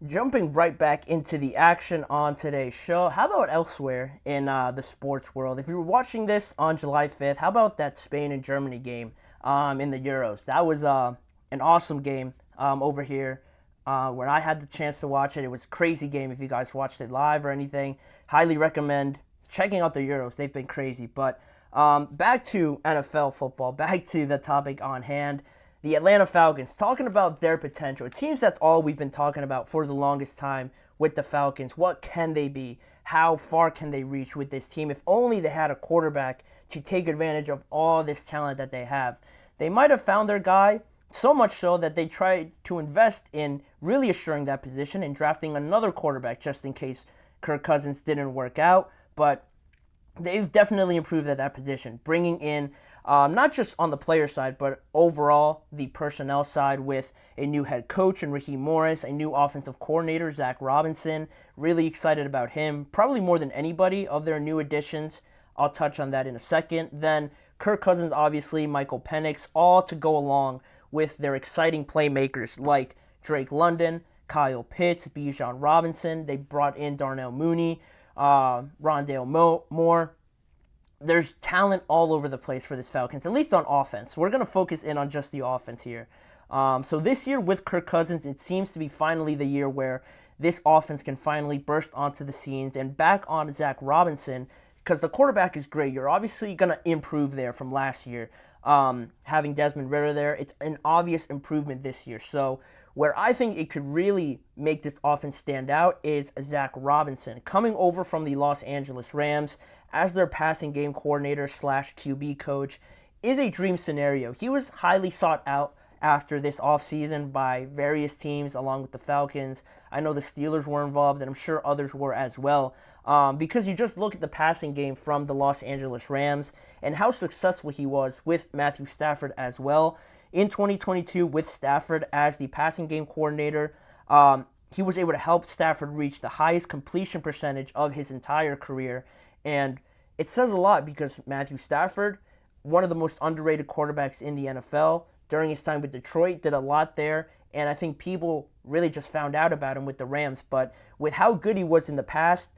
Jumping right back into the action on today's show, how about elsewhere in the sports world? If you were watching this on July 5th, how about that Spain and Germany game in the Euros? That was an awesome game over here where I had the chance to watch it. It was a crazy game if you guys watched it live or anything. Highly recommend checking out the Euros. They've been crazy. But back to NFL football, back to the topic on hand, the Atlanta Falcons, talking about their potential. It seems that's all we've been talking about for the longest time with the Falcons. What can they be? How far can they reach with this team? If only they had a quarterback to take advantage of all this talent that they have. They might have found their guy, so much so that they tried to invest in really assuring that position and drafting another quarterback just in case Kirk Cousins didn't work out. But they've definitely improved at that position, bringing in not just on the player side, but overall the personnel side with a new head coach and Raheem Morris, a new offensive coordinator, Zach Robinson. Really excited about him, probably more than anybody of their new additions. I'll touch on that in a second. Then Kirk Cousins, obviously, Michael Penix, all to go along with their exciting playmakers like Drake London, Kyle Pitts, Bijan Robinson. They brought in Darnell Mooney, Rondale Moore. There's talent all over the place for this Falcons, at least on offense. We're going to focus in on just the offense here. So this year with Kirk Cousins, it seems to be finally the year where this offense can finally burst onto the scenes and back on Zach Robinson because the quarterback is great. You're obviously going to improve there from last year. Having Desmond Ritter there, it's an obvious improvement this year. So where I think it could really make this offense stand out is Zach Robinson coming over from the Los Angeles Rams as their passing game coordinator slash QB coach is a dream scenario. He was highly sought out after this offseason by various teams along with the Falcons. I know the Steelers were involved and I'm sure others were as well. Because you just look at the passing game from the Los Angeles Rams and how successful he was with Matthew Stafford as well. In 2022, with Stafford as the passing game coordinator, he was able to help Stafford reach the highest completion percentage of his entire career. And it says a lot because Matthew Stafford, one of the most underrated quarterbacks in the NFL, during his time with Detroit, did a lot there. And I think people really just found out about him with the Rams. But with how good he was in the past,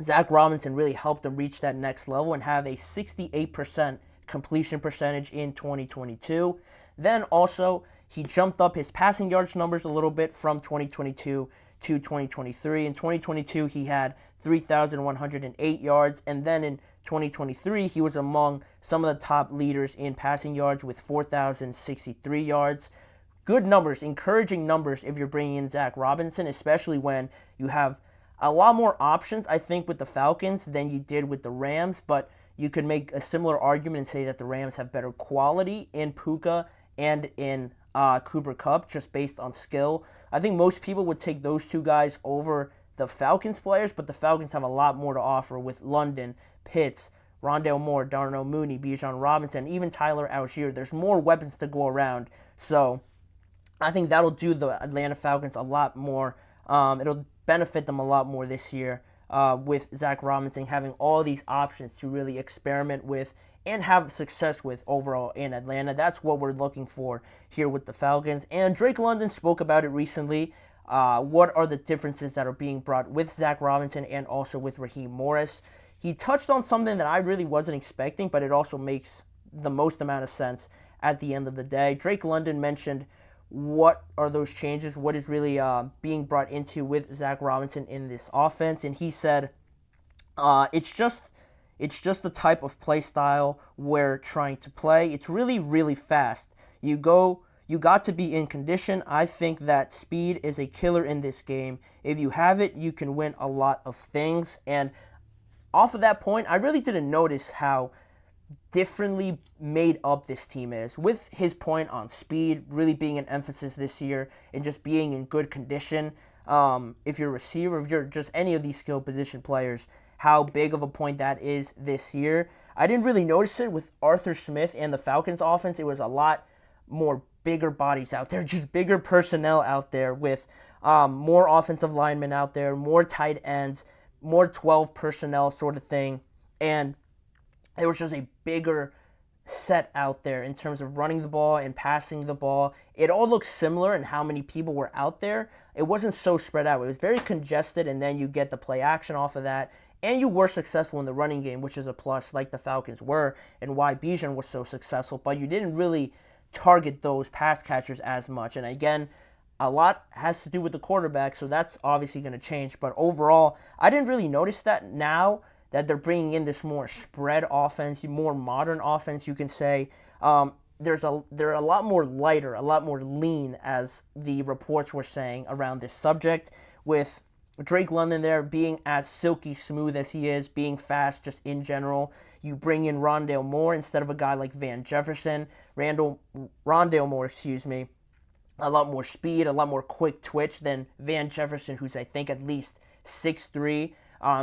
Zach Robinson really helped him reach that next level and have a 68% completion percentage in 2022. Then also, he jumped up his passing yards numbers a little bit from 2022 to 2023. In 2022, he had 3,108 yards, and then in 2023, he was among some of the top leaders in passing yards with 4,063 yards. Good numbers, encouraging numbers if you're bringing in Zach Robinson, especially when you have a lot more options, I think, with the Falcons than you did with the Rams, but you could make a similar argument and say that the Rams have better quality in Puka and in Cooper Kupp just based on skill. I think most people would take those two guys over the Falcons players, but the Falcons have a lot more to offer with London, Pitts, Rondale Moore, Darnell Mooney, Bijan Robinson, even Tyler Algier. There's more weapons to go around, so I think that'll do the Atlanta Falcons a lot more. It'll benefit them a lot more this year with Zach Robinson having all these options to really experiment with and have success with overall in Atlanta. That's what we're looking for here with the Falcons. And Drake London spoke about it recently. What are the differences that are being brought with Zach Robinson and also with Raheem Morris? He touched on something that I really wasn't expecting, but it also makes the most amount of sense at the end of the day. Drake London mentioned what are those changes, what is really being brought into with Zach Robinson in this offense, and he said it's just the type of play style we're trying to play. It's really, really fast. You got to be in condition. I think that speed is a killer in this game. If you have it, you can win a lot of things. And off of that point, I really didn't notice how differently made up this team is. With his point on speed really being an emphasis this year and just being in good condition. If you're a receiver, if you're just any of these skill position players, how big of a point that is this year. I didn't really notice it with Arthur Smith and the Falcons offense. It was a lot more bigger bodies out there, just bigger personnel out there with more offensive linemen out there, more tight ends, more 12 personnel sort of thing. And there was just a bigger set out there in terms of running the ball and passing the ball. It all looks similar in how many people were out there. it wasn't so spread out. It was very congested, and then you get the play action off of that. And you were successful in the running game, which is a plus, like the Falcons were, and why Bijan was so successful. But you didn't really target those pass catchers as much. And again, a lot has to do with the quarterback, so that's obviously going to change. But overall, I didn't really notice that now that they're bringing in this more spread offense, more modern offense, you can say. They're a lot more lighter, a lot more lean, as the reports were saying around this subject, with Drake London there being as silky smooth as he is, being fast just in general. You bring in Rondale Moore instead of a guy like Van Jefferson. Rondale Moore, a lot more speed, a lot more quick twitch than Van Jefferson, who's I think at least 6'3",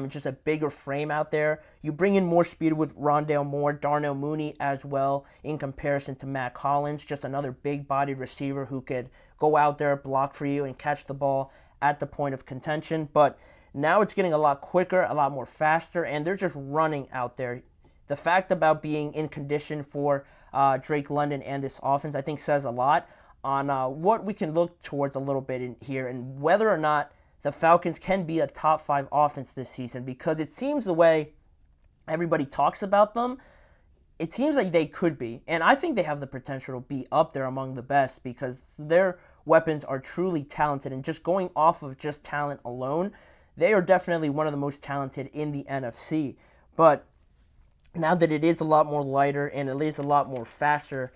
just a bigger frame out there. You bring in more speed with Rondale Moore, Darnell Mooney as well, in comparison to Matt Collins, just another big-bodied receiver who could go out there, block for you, and catch the ball at the point of contention. But now it's getting a lot quicker, a lot more faster, and they're just running out there. The fact about being in condition for Drake London and this offense, I think, says a lot on what we can look towards a little bit in here, and whether or not the Falcons can be a top-5 offense this season, because it seems the way everybody talks about them, it seems like they could be. And I think they have the potential to be up there among the best, because their weapons are truly talented. And just going off of just talent alone, they are definitely one of the most talented in the NFC. But now that it is a lot more lighter and it is a lot more faster,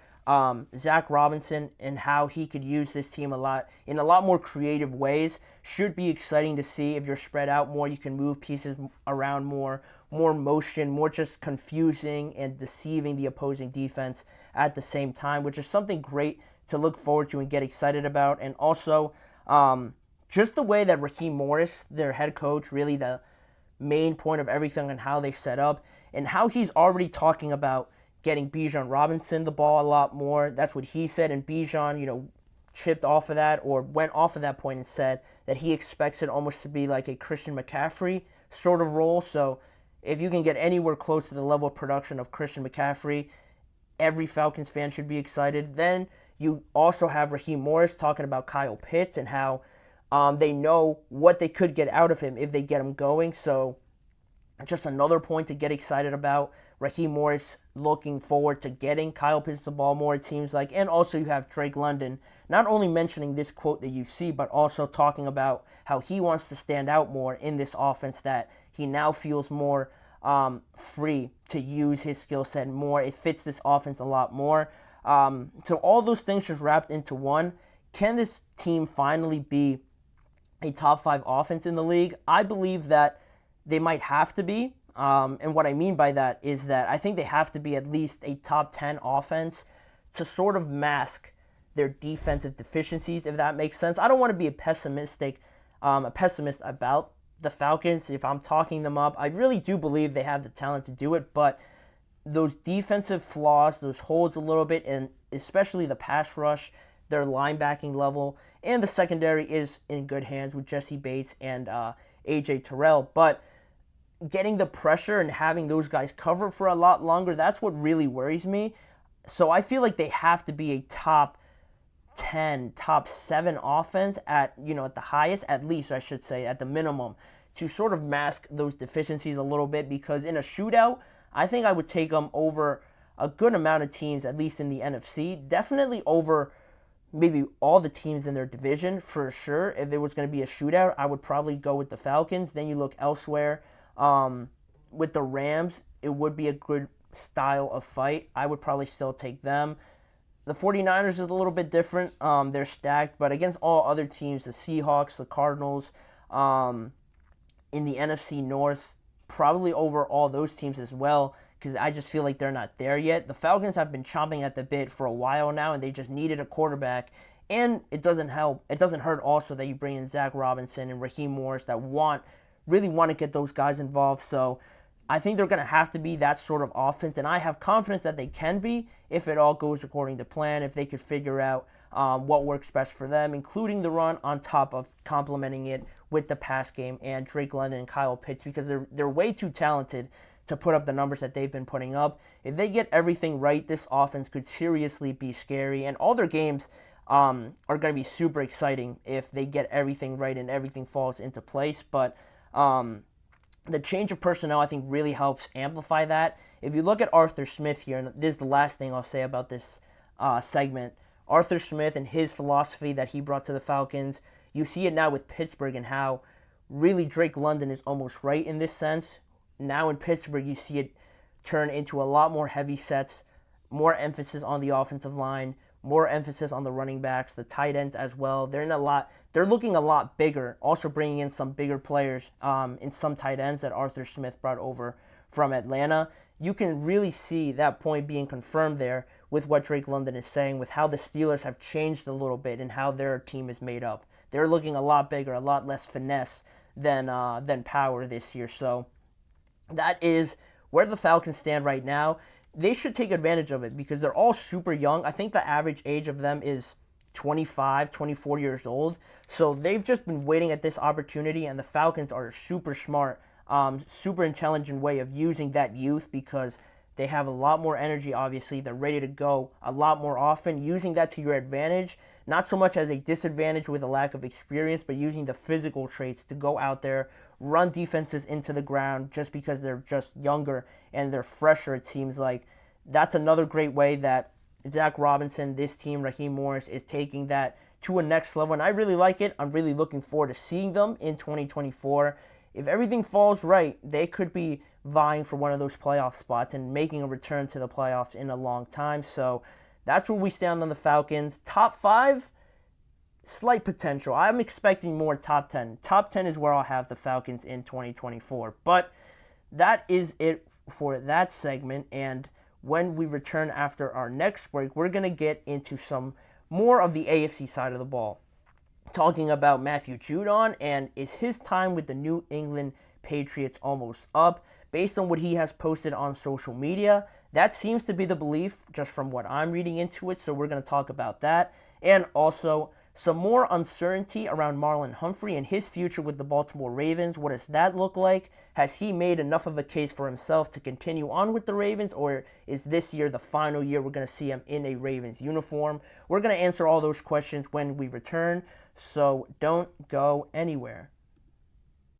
Zach Robinson and how he could use this team in a lot more creative ways should be exciting to see. If you're spread out more, you can move pieces around more motion, more just confusing and deceiving the opposing defense at the same time, which is something great to look forward to and get excited about. And also, just the way that Raheem Morris, their head coach, really the main point of everything and how they set up, and how he's already talking about getting Bijan Robinson the ball a lot more. That's what he said, and Bijan, chipped off of that, or went off of that point and said that he expects it almost to be like a Christian McCaffrey sort of role. So if you can get anywhere close to the level of production of Christian McCaffrey, every Falcons fan should be excited. Then you also have Raheem Morris talking about Kyle Pitts and how they know what they could get out of him if they get him going. So just another point to get excited about. Raheem Morris looking forward to getting Kyle Pitts the ball more, it seems like. And also you have Drake London not only mentioning this quote that you see, but also talking about how he wants to stand out more in this offense, that he now feels more free to use his skill set more. It fits this offense a lot more. So all those things just wrapped into one. Can this team finally be a top-5 offense in the league? I believe that they might have to be. And what I mean by that is that I think they have to be at least a top 10 offense to sort of mask their defensive deficiencies, if that makes sense. I don't want to be a pessimist about the Falcons if I'm talking them up. I really do believe they have the talent to do it, but those defensive flaws, those holes a little bit, and especially the pass rush, their linebacking level, and the secondary is in good hands with Jesse Bates and A.J. Terrell. But getting the pressure and having those guys cover for a lot longer, that's what really worries me. So I feel like they have to be a top 10, top 7 offense at the highest, at least I should say, at the minimum, to sort of mask those deficiencies a little bit, because in a shootout, I think I would take them over a good amount of teams, at least in the NFC, definitely over maybe all the teams in their division for sure. If it was going to be a shootout, I would probably go with the Falcons. Then you look elsewhere. With the Rams, it would be a good style of fight. I would probably still take them. The 49ers is a little bit different. They're stacked, but against all other teams, the Seahawks, the Cardinals, in the NFC North, probably over all those teams as well, because I just feel like they're not there yet. The Falcons have been chomping at the bit for a while now, and they just needed a quarterback. And it doesn't hurt also that you bring in Zach Robinson and Raheem Morris that really want to get those guys involved. So I think they're going to have to be that sort of offense, and I have confidence that they can be if it all goes according to plan, if they could figure out what works best for them, including the run on top of complementing it with the pass game and Drake London and Kyle Pitts, because they're way too talented to put up the numbers that they've been putting up. If they get everything right, this offense could seriously be scary, and all their games, are going to be super exciting if they get everything right and everything falls into place. But the change of personnel, I think, really helps amplify that. If you look at Arthur Smith here, and this is the last thing I'll say about this segment, Arthur Smith and his philosophy that he brought to the Falcons, you see it now with Pittsburgh and how really Drake London is almost right in this sense. Now in Pittsburgh, you see it turn into a lot more heavy sets, more emphasis on the offensive line, more emphasis on the running backs, the tight ends as well. They're looking a lot bigger, also bringing in some bigger players in some tight ends that Arthur Smith brought over from Atlanta. You can really see that point being confirmed there with what Drake London is saying, with how the Steelers have changed a little bit and how their team is made up. They're looking a lot bigger, a lot less finesse than power this year. So that is where the Falcons stand right now. They should take advantage of it because they're all super young. I think the average age of them is 25, 24 years old. So they've just been waiting at this opportunity, and the Falcons are super smart, super intelligent way of using that youth because they have a lot more energy, obviously. They're ready to go a lot more often, using that to your advantage, not so much as a disadvantage with a lack of experience, but using the physical traits to go out there, run defenses into the ground just because they're just younger and they're fresher, it seems like. That's another great way that Zach Robinson, this team, Raheem Morris, is taking that to a next level, and I really like it. I'm really looking forward to seeing them in 2024. If everything falls right, they could be vying for one of those playoff spots and making a return to the playoffs in a long time. So that's where we stand on the Falcons. Top 5, slight potential. I'm expecting more top 10. Top 10 is where I'll have the Falcons in 2024. But that is it for that segment, and when we return after our next break, we're going to get into some more of the AFC side of the ball. Talking about Matthew Judon, and is his time with the New England Patriots almost up? Based on what he has posted on social media, that seems to be the belief just from what I'm reading into it, so we're going to talk about that. And also some more uncertainty around Marlon Humphrey and his future with the Baltimore Ravens. What does that look like? Has he made enough of a case for himself to continue on with the Ravens, or is this year the final year we're going to see him in a Ravens uniform? We're going to answer all those questions when we return, so don't go anywhere.